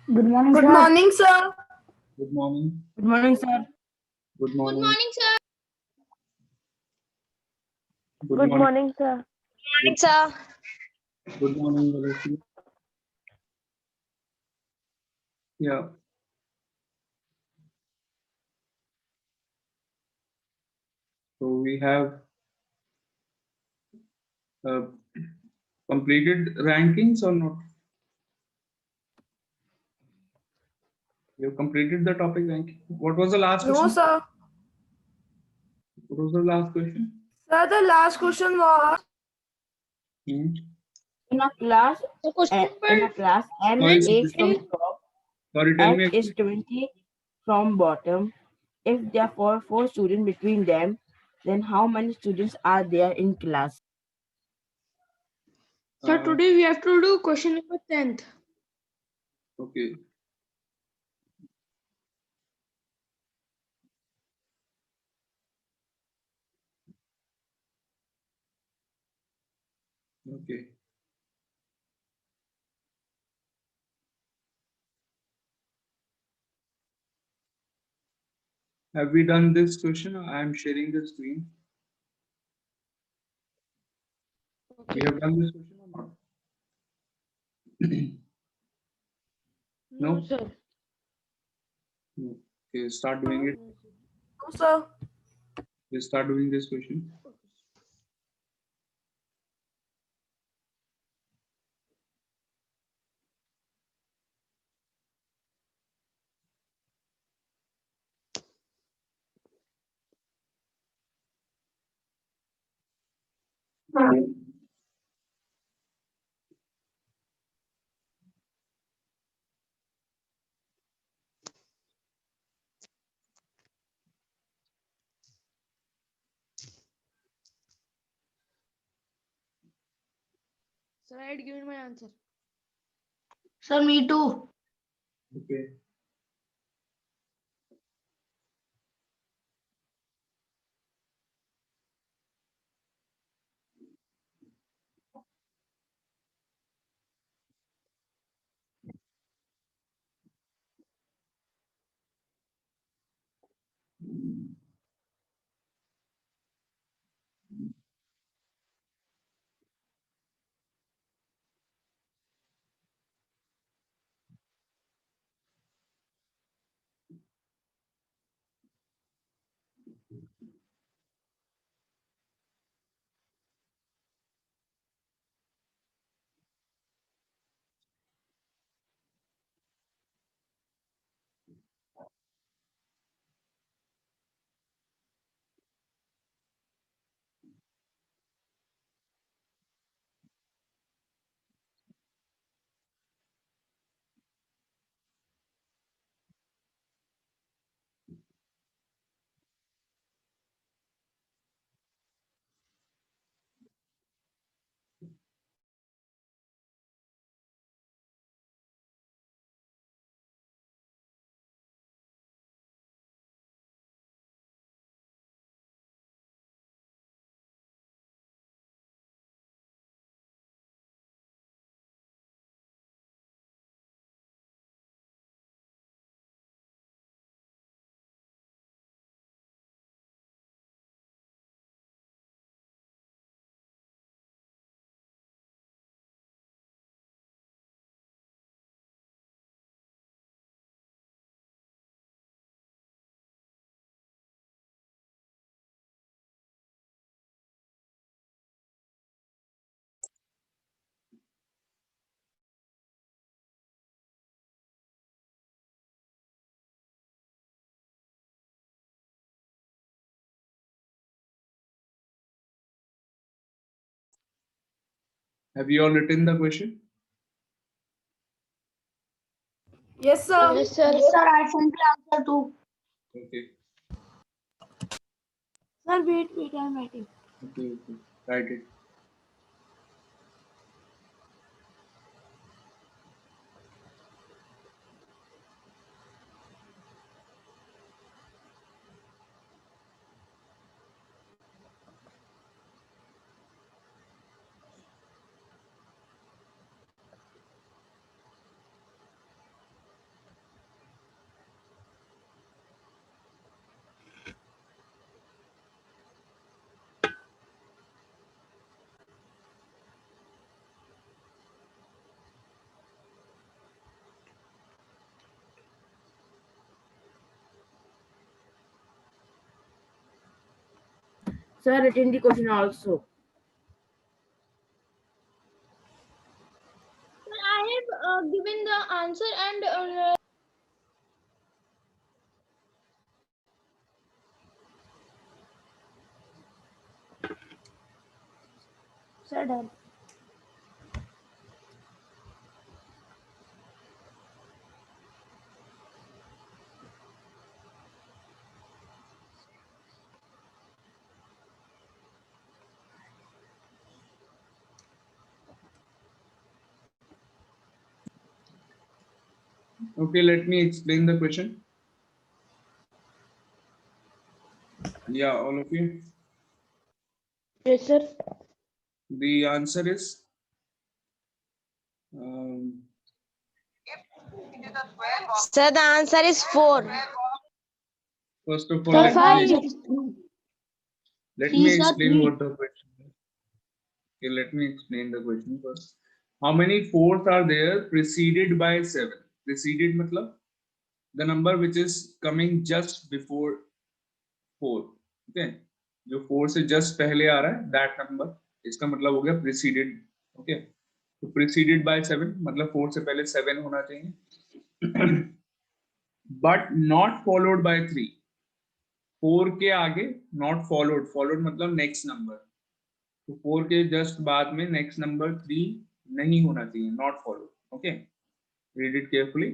Good morning, Good sir. morning, sir. Good morning. Good morning, sir. Good Good morning. morning, sir. Good Good morning. morning, sir. Morning, sir. Good morning, Valesi. Yeah. So we have uh, completed rankings or not? You have completed the topic ranking. What was the last No, question? sir. What was the last question? Sir, the last question was Hmm. In a class, The question in a number class, M Sorry, is sorry. from top, Tell F me is again. 20 from bottom. If there are four students between them, then how many students are there in class? So today we have to do question number 10th. Okay. Okay. Have we done this question? I am sharing the screen. We have done this question or not? No, No? sir. No. Okay, start doing it. no, sir. We start doing this question. Sir, I had given my answer. Sir, me too. Okay. Have you all written the question? Yes, sir. Yes, sir. Yes, sir, I simply answer too. Okay. Sir, wait, I'm writing. Okay. Okay. Write it. Sir, written the question also. I have given the answer and Sir, done. Okay, let me explain the question. Yeah, all of you. yes, sir. The answer is Sir, the answer is 4. first of all, Sir, let the me answer is 3. let Three, me sir, explain three. what the question is. Okay, let me explain the question first. How many fours are there preceded by 7? Preceded matlab the number which is coming just before 4. Okay, जो 4 से just पहले आ रहा है that number, इसका मतलब हो गया preceded. Okay, तो preceded by 7 मतलब 4 से पहले 7 होना चाहिए. But not followed by 3. 4 के आगे not followed. Followed मतलब next number. तो 4 के जस्ट बाद में नेक्स्ट नंबर 3 नहीं होना चाहिए, not followed. Okay, read it carefully.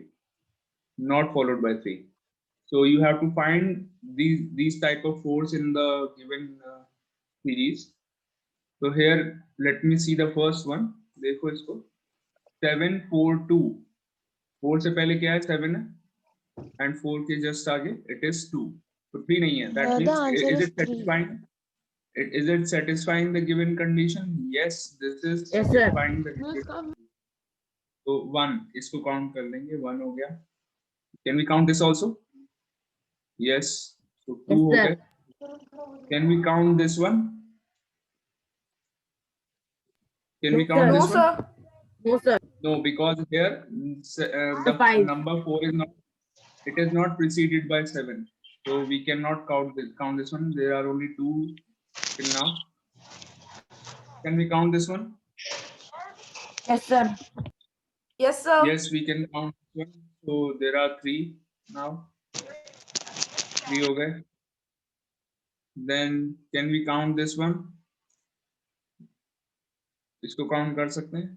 Not followed by 3. So you have to find these type of fours in the given series. So here let me see the first one. देखो इसको 7 4 2. 4 से पहले क्या है 7 है and 4 के just आगे it is 2. तो 3 नहीं है. That The means answer is is it 3. satisfying? Is it satisfying the given condition? Yes, this is Yes, sir. satisfying the given condition. तो 1 इसको काउंट कर लेंगे. 1 हो गया. Can we count this also? Yes. So 2 Yes, हो sir. गए. Can we count this one? Can we No, count sir. No, this one? sir. No, sir. No, because here the 5. number 4 is not. It is not preceded by 7. So we cannot count this one. There are only 2 till now. Can we count this one? Yes, sir. Yes, sir. Yes, we can count this one. So there are 3 now. 3 हो गए. Then can we count this one? इसको count कर सकते हैं?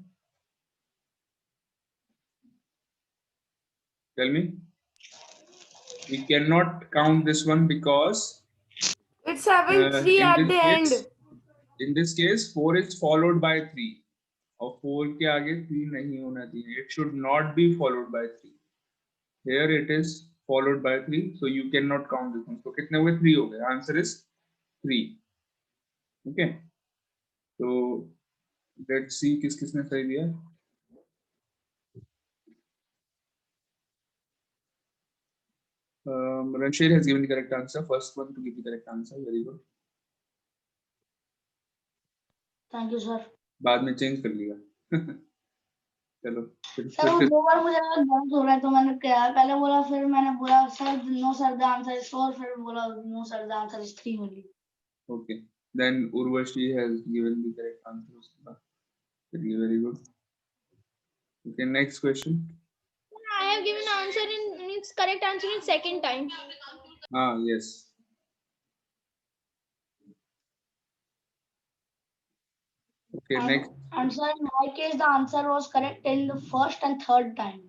Tell me. We cannot count this one because It's having 3 in at this the end. case, 4 is followed by 3. और 4 के आगे 3 नहीं होना चाहिए. It should not be followed by 3. Here it is followed by 3, so you cannot count this one. So कितने हुए? 3 हो गए. Answer is 3. Okay. So let's see किस किसने सही दिया. Ranshir has given the correct answer. First one to give the correct answer. Very good. Thank you, sir. बाद में चेंज कर लिया. चलो सर वो 2 बार मुझे लगा डाउट हो रहा है तो मैंने क्या पहले बोला, फिर मैंने बोला sir no sir the answer is 4, फिर बोला no sir the answer is 3 only. Okay. Then Urvashi has given the correct answer. Very good. Okay, next question. I have given answer in its correct answer in second time. Yes. Okay, next. And sir, in my case the answer was correct in the first and third time.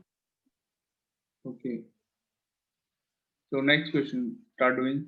Okay. So next question. Start doing.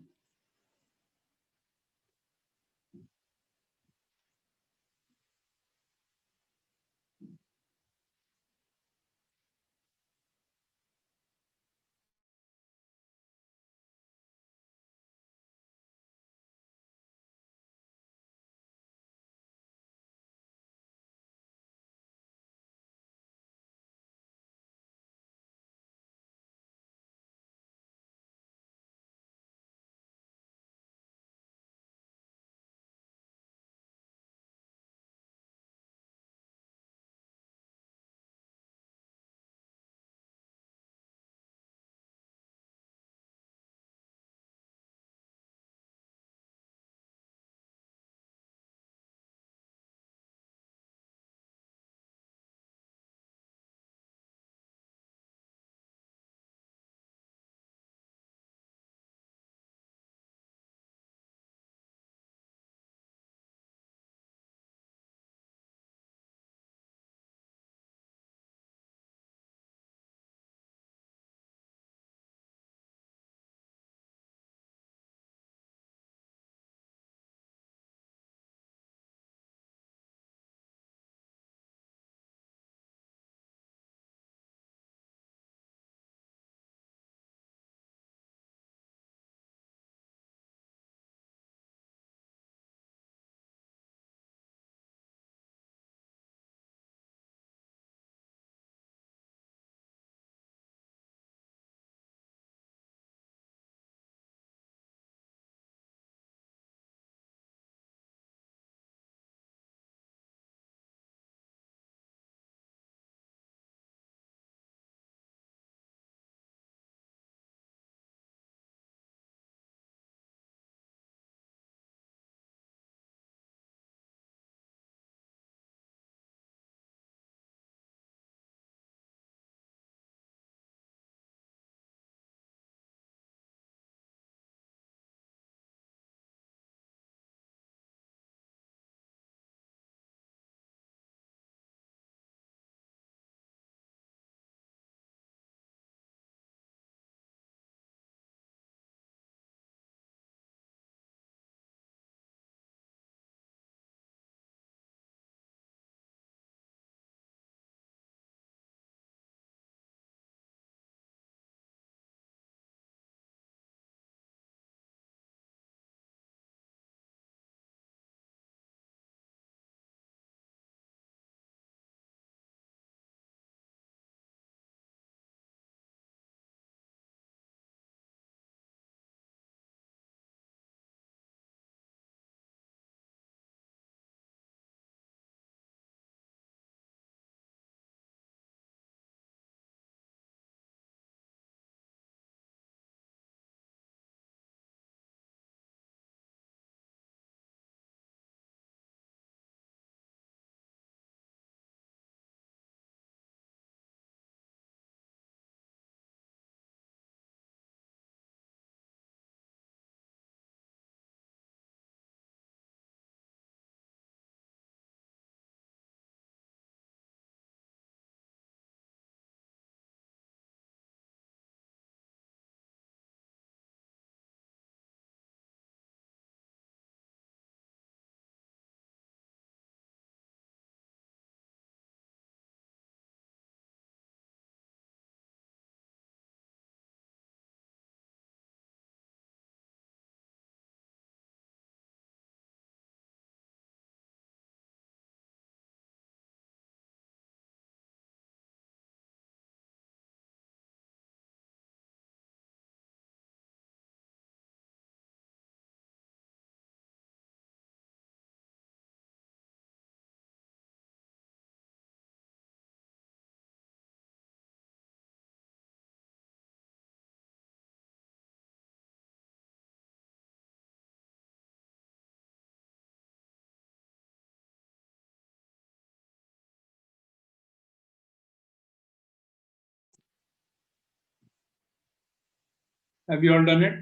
Have you all done it?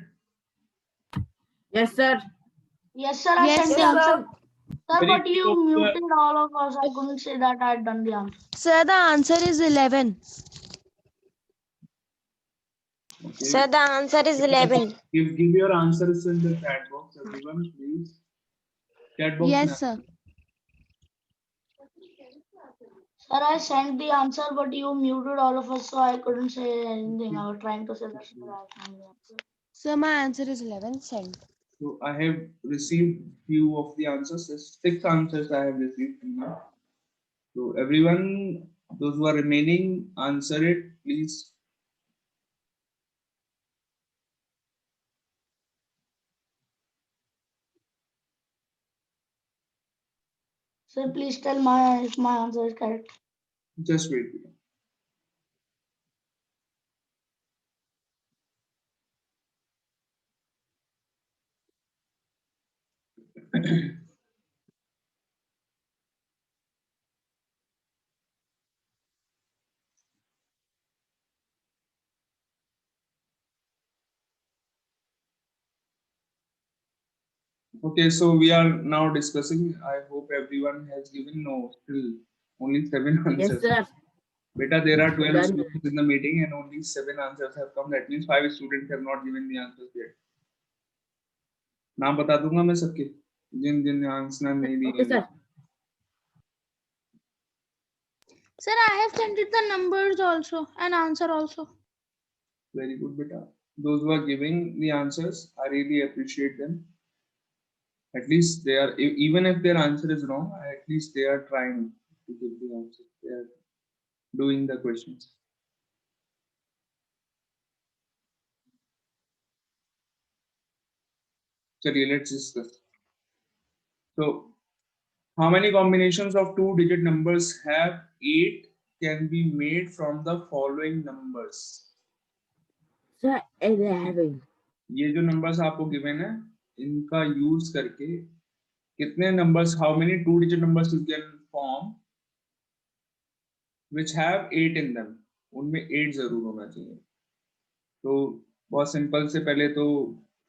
Yes, sir. Yes, sir. I Yes, sent the Yes, answer. sir. Sir, Very but you few of the- muted all of us. I couldn't say that I had done the answer. Sir, the answer is 11. Okay. Sir, the answer is 11. Give your answers in the chat box, everyone, please. Chat box. Yes, में- sir. Sir, I sent the answer, but you muted all of us, so I couldn't say anything. I was trying to say that. Sir, I found the answer. Sir, my answer is 11. Send. So I have received few of the answers. There's 6 answers I have received till now. So everyone, those who are remaining, answer it, please. Sir, please tell if my answer is correct. Just wait. Okay, so we are now discussing. I hope everyone has given no, still only 7 Yes, answers. sir. Beta, there are 12 Done. students in the meeting and only 7 answers have come. That means 5 students have not given the answers yet. नाम बता दूंगा मैं सबके जिन जिन answer नहीं Okay, दिए. sir. Sir, I have sent it the numbers also and answer also. Very good, beta. Those who are giving the answers, I really appreciate them. At least they are, even if their answer is wrong, at least they are trying to give the answer. They are doing the questions. So let's discuss. So, how many combinations of 2-digit numbers have 8 can be made from the following numbers? Sir, 11. ये जो numbers आपको given है, इनका use करके कितने numbers, how many 2-digit numbers you can form which have 8 in them? उनमें 8 जरूर होना चाहिए. तो बहुत सिंपल से पहले तो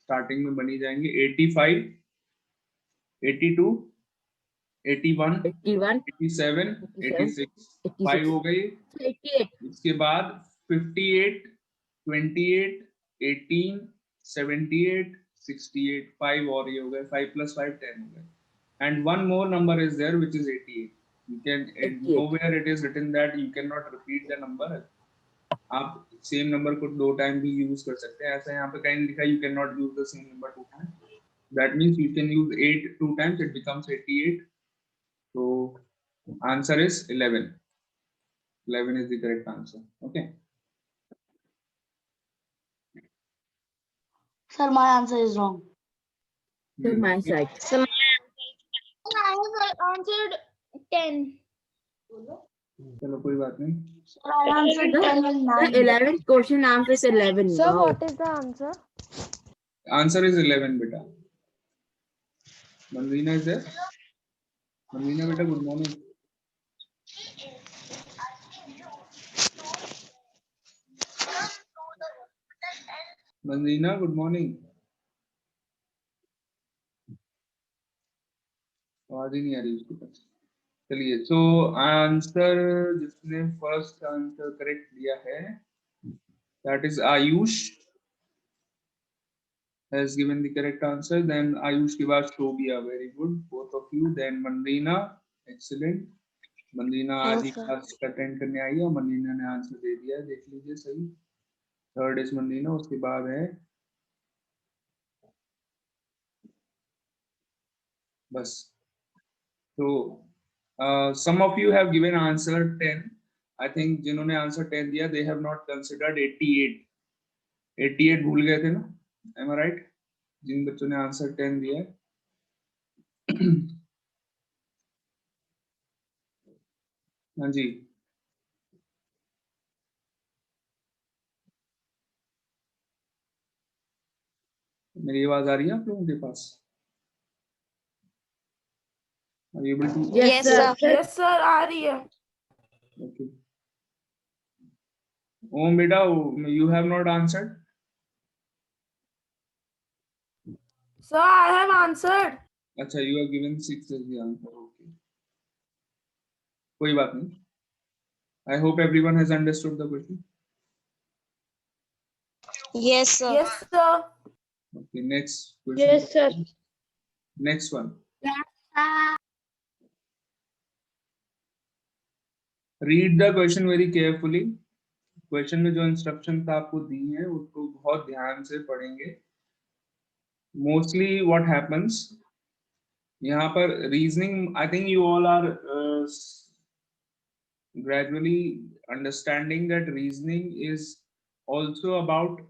स्टार्टिंग में बनी जाएंगे 85, 82, 81, 81, 87, 86, 5 हो गई. 88. इसके बाद 58, 28, 18, 78, 68, 5 और ये हो गए. 5 plus 5, 10 हो गए. And one more number is there which is 88. You can 88. nowhere it is written that you cannot repeat the number. आप सेम नंबर को 2 टाइम भी यूज कर सकते हैं. ऐसा यहाँ पे कहीं लिखा है you cannot use the same number 2 times. That means you can use 8 2 times, it becomes 88. So answer is 11. 11 is the correct answer. Okay. Sir, my answer is wrong. Sir, my side. Sir, I have answered 10. चलो कोई बात नहीं. Sir, I answered 10 and The 9. 11th question answer is 11. Sir, Wow. what is the answer? Answer is 11, beta. Manveena is there? Manveena, beta, good morning. Manveena, good morning. आवाज ही नहीं आ रही उसके पास. चलिए, so answer जिसने फर्स्ट आंसर करेक्ट दिया है, that is Ayush has given the correct answer. Then Ayush के बाद Shobia, very good, both of you. Then Manveena, excellent. Manveena आज ही क्लास अटेंड करने आई है और Manveena ने आंसर दे दिया है, देख लीजिए सही. थर्ड इज Manveena, उसके बाद है बस. So some of you have given answer 10. I think जिन्होंने आंसर 10 दिया, they have not considered 88. 88 भूल गए थे ना? Am I right? जिन बच्चों ने आंसर 10 दिया है. हाँ जी. मेरी आवाज आ रही है आप लोगों के पास? Are you able to? Yes, sir. Yes, sir. आ रही है. Okay. Om beta, you have not answered. Sir, I have answered. अच्छा, you are given 6 as the answer. Okay. कोई बात नहीं. I hope everyone has understood the question. Yes, sir. Yes, sir. Okay, next question. Yes, sir. Next one. Read the question very carefully. Question में जो instructions आपको दी हैं उसको बहुत ध्यान से पढ़ेंगे. Mostly what happens, यहाँ पर reasoning, I think you all are gradually understanding that reasoning is also about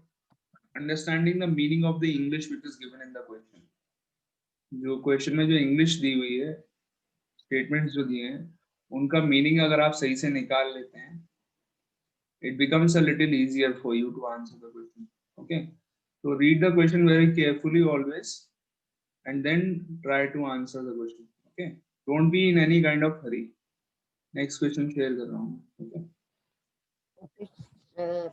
understanding the meaning of the English which is given in the question. जो क्वेश्चन में जो इंग्लिश दी हुई है, स्टेटमेंट्स जो दिए हैं, उनका मीनिंग अगर आप सही से निकाल लेते हैं, it becomes a little easier for you to answer the question. Okay, so read the question very carefully always and then try to answer the question. Okay, don't be in any kind of hurry. Next question share कर रहा हूँ. Okay. Okay, sir.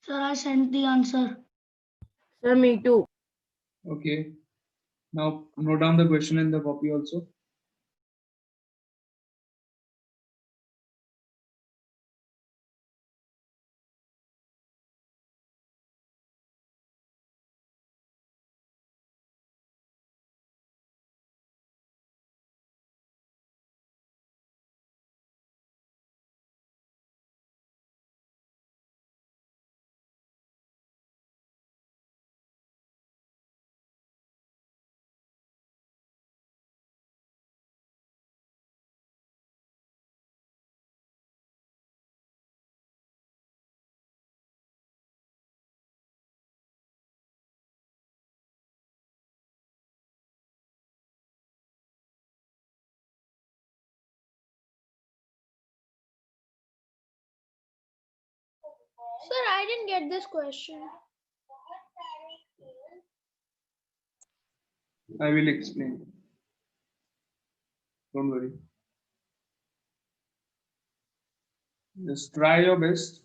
Sir, I sent the answer. Sir, me too. Okay. Now note down the question in the copy also. Sir, I didn't get this question. I will explain. Don't worry. Just try your best.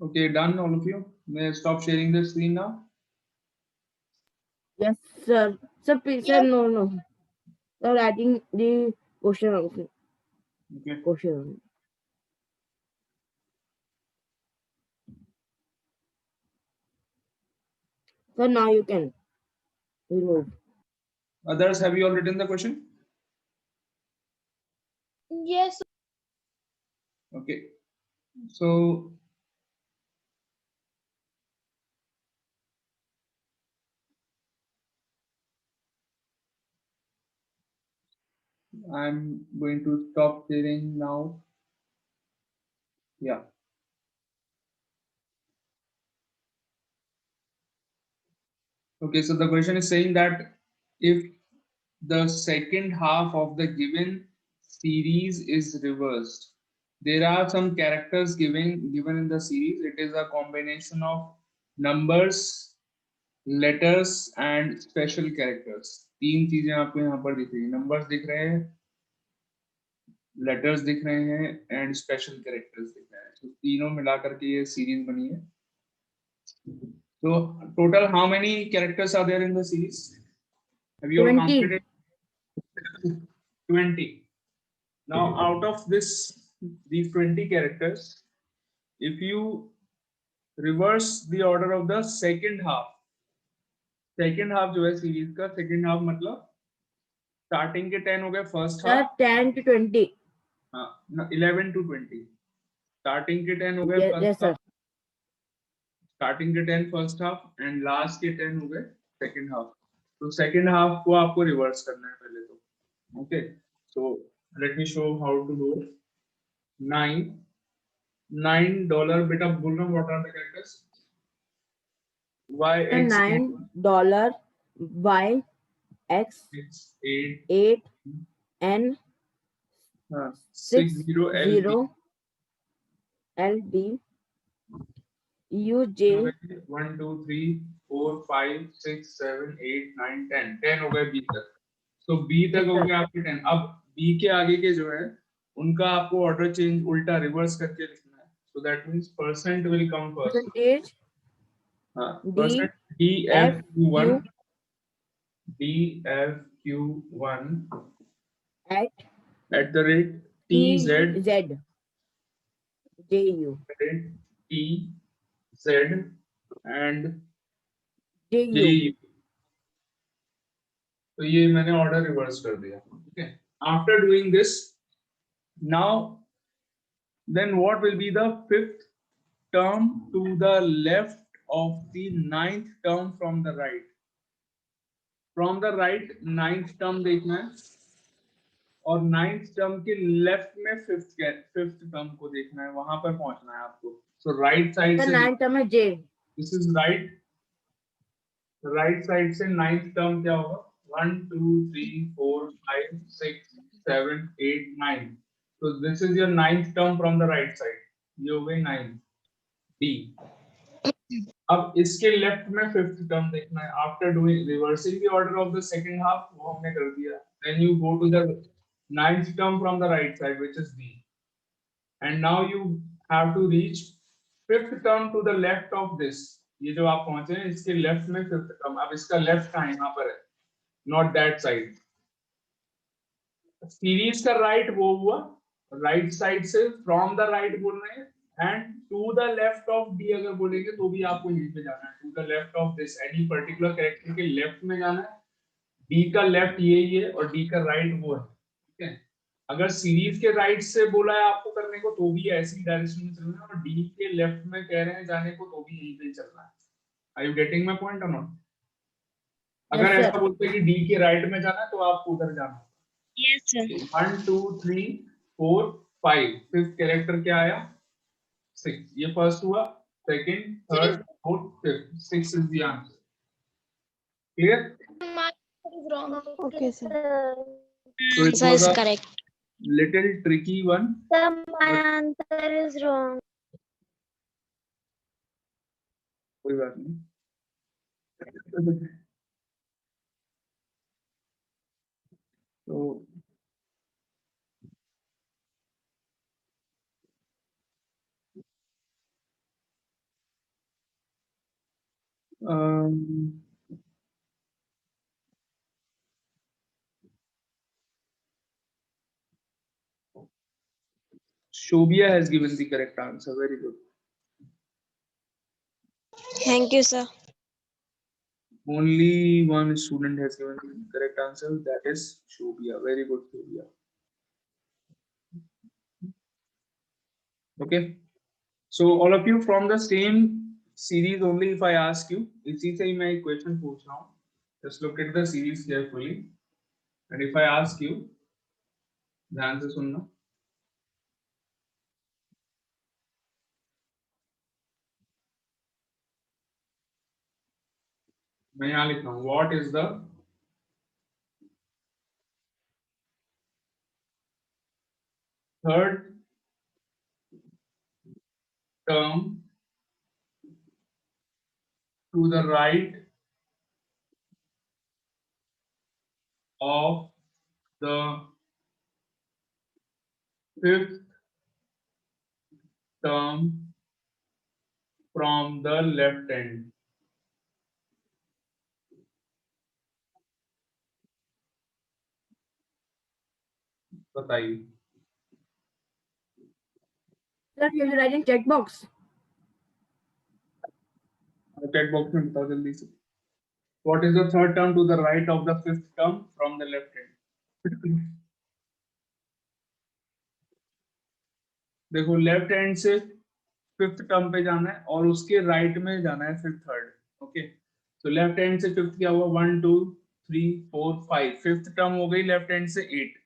Okay, done, all of you. May I stop sharing the screen now? Yes, sir. Sir, please, sir, no. Sir, writing the question also. Okay. Question. Sir, now you can remove. Others, have you all written the question? Yes. Sir. Okay. So I'm going to stop sharing now. Yeah. Okay, so the question is saying that if the second half of the given series is reversed, there are some characters given in the series. It is a combination of numbers, letters and special characters. तीन चीजें आपको यहाँ पर दिख रही हैं. Numbers दिख रहे हैं, letters दिख रहे हैं and special characters दिख रहे हैं. So तीनों मिला करके ये series बनी है. So total how many characters are there in the series? Have you all 20. counted it? 20. Now out of these 20 characters, if you reverse the order of the second half जो है series का second half मतलब starting के 10 हो गए first Sir, half. 10 to 20. हाँ 11 to 20. Starting के 10 हो गए Yes, first yes, sir. half. Starting के 10 first half and last के 10 हो गए second half. तो second half को आपको reverse करना है पहले तो. Okay, so let me show how to do it. $9 बेटा बोल रहा हूँ what are the characters? Y, X, $9 Y X 8, 8 N 60 0 LB UJ 1 2 3 4 5 6 7 8 9 10 10 हो गए B तक. So B तक हो गया आपके 10. अब B के आगे के जो है उनका आपको ऑर्डर चेंज उल्टा रिवर्स करके लिखना है. So that means percent will come first. percentage Percent DFQ1 at the rate TZ JU TZ and JU. JU. तो ये मैंने ऑर्डर रिवर्स कर दिया. Okay. After doing this, now then what will be the fifth term to the left of the ninth term from the right? From the right ninth term देखना है और ninth term के left में fifth term को देखना है. वहां पर पहुंचना है आपको. So right side The से ninth term is J. this is right side से ninth term क्या होगा 1, 2, 3, 4, 5, 6, 7, 8, 9. So this is your ninth term from the right side. ये हो गई 9 D. अब इसके लेफ्ट में फिफ्थ टर्म देखना है. After doing reversing the order of the second half वो हमने कर दिया. Then you go to the ninth term from the right side which is D, and now you have to reach fifth term to the left of this. ये जो आप पहुंचे हैं इसके लेफ्ट में फिफ्थ टर्म. अब इसका लेफ्ट कहाँ है? यहाँ पर है, नॉट दैट साइड. सीरीज का राइट वो हुआ राइट साइड से, फ्रॉम द राइट बोल रहे हैं, and to the left of D अगर बोलेंगे तो भी आपको यहीं पे जाना है. To the left of this any particular character के लेफ्ट में जाना है. डी का लेफ्ट यही है और डी का राइट वो है. ठीक है. अगर सीरीज के राइट से बोला है आपको करने को तो भी ऐसी डायरेक्शन में चलना है, और डी के लेफ्ट में कह रहे हैं जाने को तो भी यहीं पे चलना है. Are you getting my point और नॉट? अगर ऐसा बोलते हैं कि डी के राइट में जाना है तो आपको उधर जाना है. Yes, sir. 1 2 3 4 5. फिफ्थ कैरेक्टर क्या आया? 6. ये फर्स्ट हुआ, second, third, fourth, fifth. 6 is the answer. Clear? Okay, sir. So it Answer was is a correct. little tricky one. Sir, my answer is wrong. कोई बात नहीं. So Shobia has given the correct answer. Very good. Thank you, sir. Only one student has given the correct answer. That is Shobia. Very good, Shobia. Okay. So all of you from the same series only. If I ask you, इसी से ही मैं एक question पूछ रहा हूँ. Just look at the series carefully. And if I ask you, ध्यान से सुनना. मैं यहाँ लिख रहा हूँ. What is the third term to the right of the fifth term from the left end? बताइए. Sir, you have to write in chat box. Chat box में बताओ जल्दी से. What is the third term to the right of the fifth term from the left hand? देखो left hand से fifth term पे जाना है और उसके राइट में जाना है फिर थर्ड. ओके. तो लेफ्ट हैंड से फिफ्थ क्या हुआ? 1 2 3 4 5. फिफ्थ टर्म हो गई लेफ्ट हैंड से 8.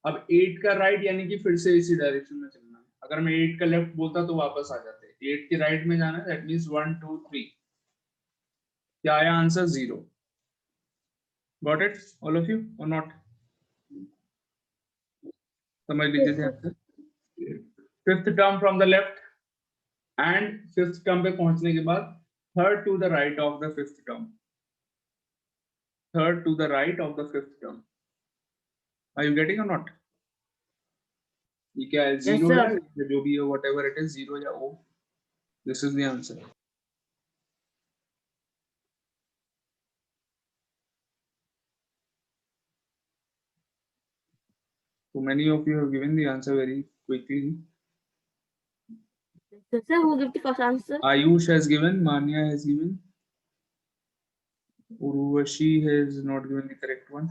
अब 8 का राइट यानी कि फिर से इसी डायरेक्शन में चलना है. अगर मैं 8 का लेफ्ट बोलता तो वापस आ जाते. 8 के राइट में जाना है. That means 1 2 3. क्या आया answer? 0. Got it all of you और नॉट? समझ लीजिए ध्यान से. Fifth term from the left and fifth term पे पहुंचने के बाद third to the right of the fifth term. Third to the right of the fifth term. Are you getting और नॉट? ये क्या है? 0 sir. है जो भी है व्हाटएवर इट इज, 0 या O. This is the answer. So many of you have given the answer very quickly. Sir, who gave the first answer? Ayush has given, Manya has given, Urvashi has not given the correct one.